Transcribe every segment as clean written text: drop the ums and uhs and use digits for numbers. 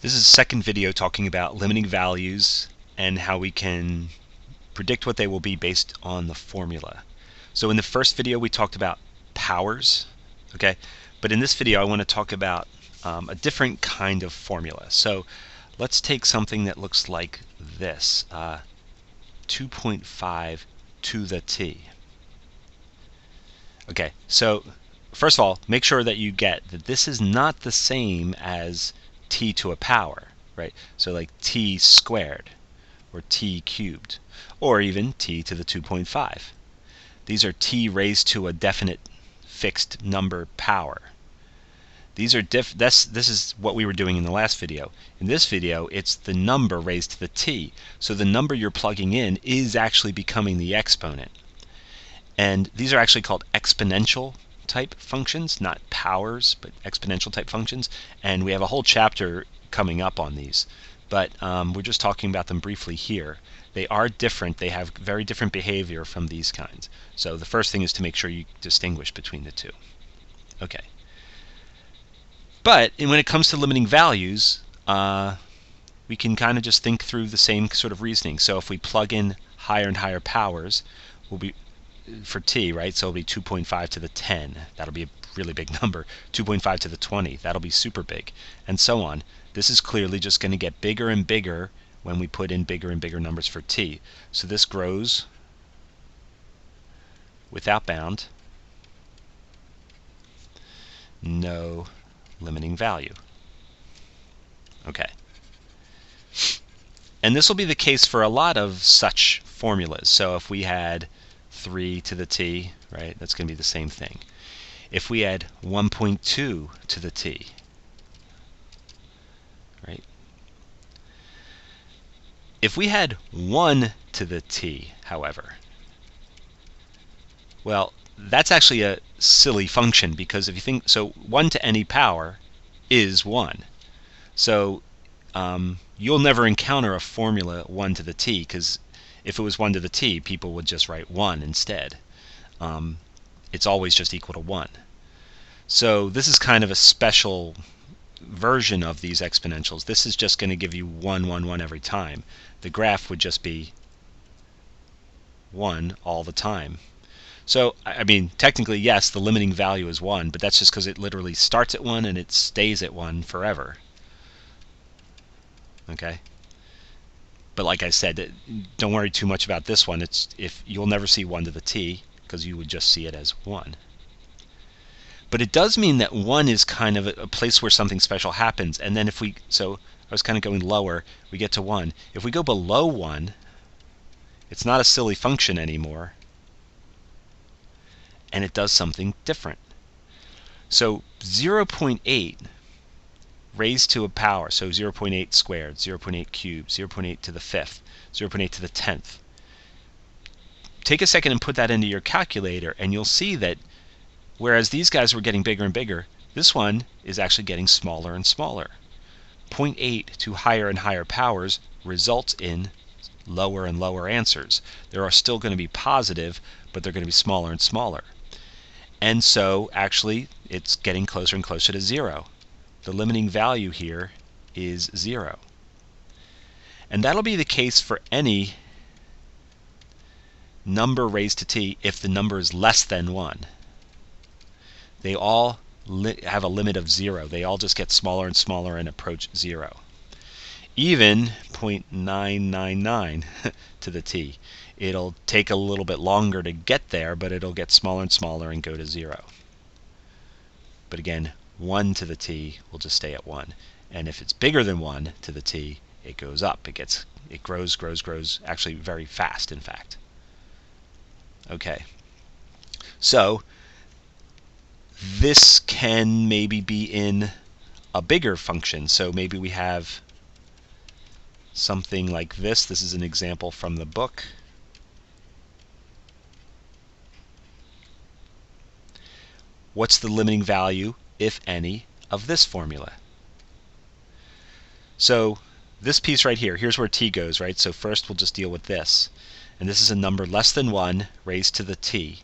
This is the second video talking about limiting values and how we can predict what they will be based on the formula. So in the first video we talked about powers, okay? But in this video I want to talk about a different kind of formula. So let's take something that looks like this, 2.5 to the t. Okay, so first of all, make sure that you get that this is not the same as t to a power, right? So like t squared or t cubed or even t to the 2.5. These are t raised to a definite fixed number power. These are this is what we were doing in the last video. In this video, it's the number raised to the t. So the number you're plugging in is actually becoming the exponent. And these are actually called exponential type functions, not powers, but exponential type functions. And we have a whole chapter coming up on these. But we're just talking about them briefly here. They are different. They have very different behavior from these kinds. So the first thing is to make sure you distinguish between the two. Okay. But when it comes to limiting values, we can kind of just think through the same sort of reasoning. So if we plug in higher and higher powers, we'll be for t, right? So it'll be 2.5 to the 10. That'll be a really big number. 2.5 to the 20. That'll be super big, and so on. This is clearly just going to get bigger and bigger when we put in bigger and bigger numbers for t. So this grows without bound, no limiting value. Okay. And this will be the case for a lot of such formulas. So if we had 3 to the t, right, that's going to be the same thing. If we had 1.2 to the t, right? If we had 1 to the t, however, well, that's actually a silly function, because if you think, so 1 to any power is 1. So you'll never encounter a formula 1 to the t, because if it was 1 to the t, people would just write 1 instead. It's always just equal to 1. So this is kind of a special version of these exponentials. This is just going to give you 1, 1, 1 every time. The graph would just be 1 all the time. So, I mean, technically, yes, the limiting value is 1, but that's just because it literally starts at 1 and it stays at 1 forever. Okay? But like I said, don't worry too much about this one. If you'll never see 1 to the t, because you would just see it as 1. But it does mean that 1 is kind of a place where something special happens. And then if we, so I was kind of going lower, we get to 1. If we go below 1, it's not a silly function anymore, and it does something different. So 0.8 raised to a power, so 0.8 squared, 0.8 cubed, 0.8 to the 5th, 0.8 to the 10th. Take a second and put that into your calculator, and you'll see that whereas these guys were getting bigger and bigger, this one is actually getting smaller and smaller. 0.8 to higher and higher powers results in lower and lower answers. There are still going to be positive, but they're going to be smaller and smaller. And so actually it's getting closer and closer to 0. The limiting value here is 0. And that'll be the case for any number raised to t if the number is less than 1. They all have a limit of 0. They all just get smaller and smaller and approach 0. Even 0.999 to the t. It'll take a little bit longer to get there, but it'll get smaller and smaller and go to 0. But again, 1 to the t will just stay at 1. And if it's bigger than 1 to the t, it goes up. It grows, grows, grows, actually very fast, in fact. Okay. So this can maybe be in a bigger function. So maybe we have something like this. This is an example from the book. What's the limiting value, if any, of this formula? So this piece right here, here's where t goes, right? So first we'll just deal with this. And this is a number less than 1 raised to the t.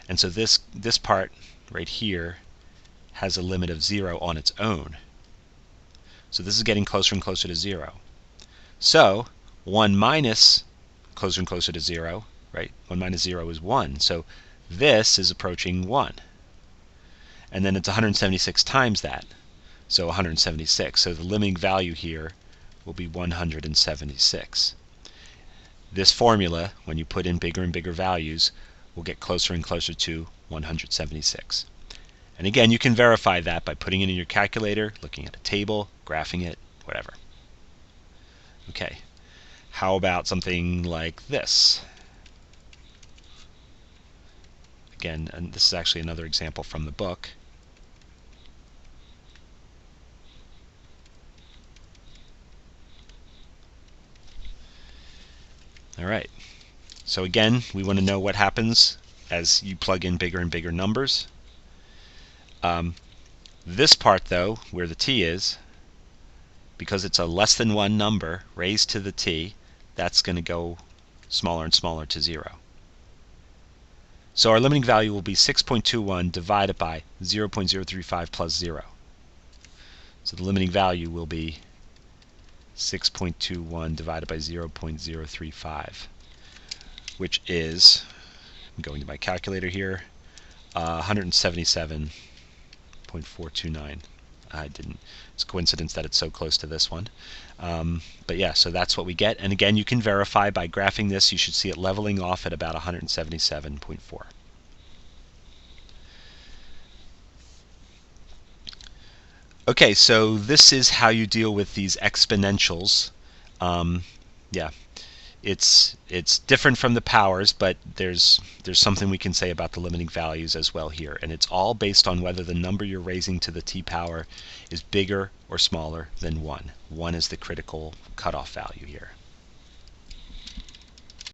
And so this part right here has a limit of 0 on its own. So this is getting closer and closer to 0. So 1 minus closer and closer to 0, right? 1 minus 0 is 1. So this is approaching 1. And then it's 176 times that. So 176. So the limiting value here will be 176. This formula, when you put in bigger and bigger values, will get closer and closer to 176. And again, you can verify that by putting it in your calculator, looking at a table, graphing it, whatever. Okay, how about something like this? Again, and this is actually another example from the book. All right, so again, we want to know what happens as you plug in bigger and bigger numbers. This part, though, where the t is, because it's a less than 1 number raised to the t, that's going to go smaller and smaller to 0. So our limiting value will be 6.21 divided by 0.035 plus 0. So the limiting value will be 6.21 divided by 0.035, which is, I'm going to my calculator here, 177.429. I didn't. It's a coincidence that it's so close to this one. But yeah, so that's what we get. And again, you can verify by graphing this. You should see it leveling off at about 177.4. Okay, so this is how you deal with these exponentials. Yeah, it's different from the powers, but there's something we can say about the limiting values as well here, and it's all based on whether the number you're raising to the t power is bigger or smaller than 1. 1 is the critical cutoff value here.